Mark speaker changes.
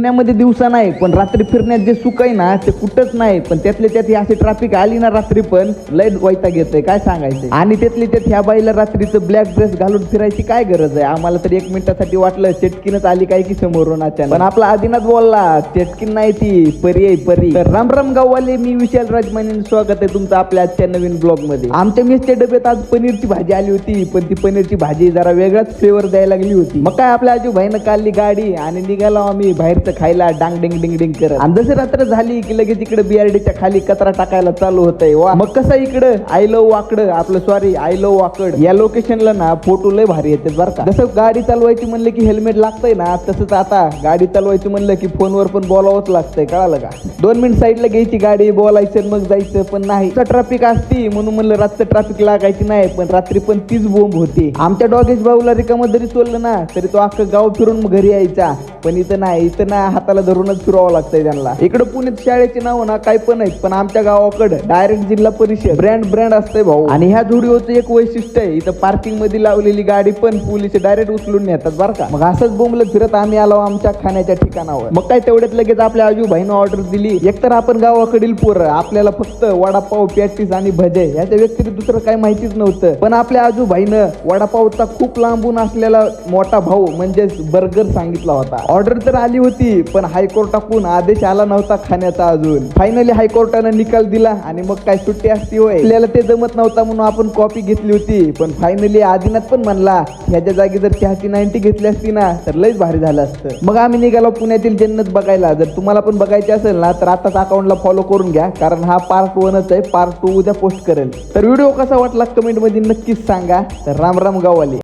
Speaker 1: पुण्यामध्ये दिवसा नाही पण रात्री फिरण्यात जे सुख आहे ना ते कुठंच नाही. पण त्यातले त्यात ही अशी ट्रॅफिक आली ना रात्री पण लय वैताग येतंय काय सांगायचं. आणि त्यातले त्यात ह्या बाईला रात्रीचं ब्लॅक ड्रेस घालून फिरायची काय गरज आहे. आम्हाला तर 1 मिनिटासाठी वाटलं चटकीनच आली काय की समोरून अचानक. पण आपला आदिनाथ बोलला चटकीन नाही ती परी आहे परी. तर राम राम गाववाले, मी विशाल राजमाने, स्वागत आहे तुमचं आपल्या आजच्या नवीन ब्लॉग मध्ये. आमच्या मेसच्या डब्यात आज पनीरची भाजी आली होती पण ती पनीरची भाजी जरा वेगळाच फ्लेवर द्यायला लागली होती. मग काय आपल्या आजू भाईनं काढली गाडी आणि निघालो आम्ही बाहेरचं खायला डांग डिंग डिंग डिंग करत. आणि जशी रात्र झाली की लगेच इकडे बीआरडीच्या खाली कचरा टाकायला चालू होतंय. वा मग कसं इकडं आय लव्ह वाकड आपलं सॉरी आय लव्ह वाकड या लोकेशनला ना फोटो लय भारी येतात बरं का. जसं गाडी चालवायची म्हणलं की हेल्मेट लागतंय ना तसंच आता गाडी चालवायचं म्हणलं की फोनवर पण बोलावंच लागतंय कळालं का. 2 मिनिट साईडला घ्यायची गाडी बोलायचं मग जायचं. पण नाही ट्रॅफिक असती म्हणून म्हणलं रात्र ट्रॅफिक लागायची नाही पण रात्री पण तीच बोंब होती. आमच्या डॉगेश भाऊला रिकामं जरी सोडलं ना तरी तो अख्खं गाव फिरून घरी यायचा. पण इथं ना हाताला धरूनच फिरावं लागतंय त्यांना. इकडे पुण्यात शाळेची नाव ना काय पण आहेत पण आमच्या गावाकडे डायरेक्ट जिल्हा परिषद ब्रँड असते भाऊ. आणि ह्या व्हिडिओचं एक वैशिष्ट्य आहे इथं पार्किंग मध्ये लावलेली गाडी पण पोलीस डायरेक्ट उचलून नेतात बरं का. मग असंच बोंबलत फिरत आम्ही आलो आमच्या खाण्याच्या ठिकाणावर. मग काय तेवढ्यात लगेच आपल्या आजू भाईनं ऑर्डर दिली. एकतर आपण गावाकडील पोरं आपल्याला फक्त वडापाव पॅटीस आणि भजे याच्या व्यतिरिक्त दुसरं काही माहितीच नव्हतं. पण आपल्या आजू भाईनं वडापावचा खूप लांबून असलेला मोठा भाऊ म्हणजेच बर्गर सांगितला होता. ऑर्डर तर आली होती पण हायकोर्टाकडून आदेश आला नव्हता खाण्याचा अजून. फायनली हायकोर्टानं निकाल दिला आणि मग काय सुट्टी असती होय. आपल्याला ते जमत नव्हता म्हणून आपण कॉपी घेतली होती. पण फायनली आदिनाथ पण म्हणला ह्याच्या जागी जर चहाची 90 घेतली असती ना तर लयच भारी झालं असतं. मग आम्ही निघालो पुण्यातील जन्नत बघायला. जर तुम्हाला पण बघायची असेल ना तर आताच अकाउंटला फॉलो करून घ्या कारण हा पार्ट 1च आहे. पार्ट 2 उद्या पोस्ट करेल. तर व्हिडिओ कसा वाटला कमेंट मध्ये नक्कीच सांगा. तर राम राम गाववाले.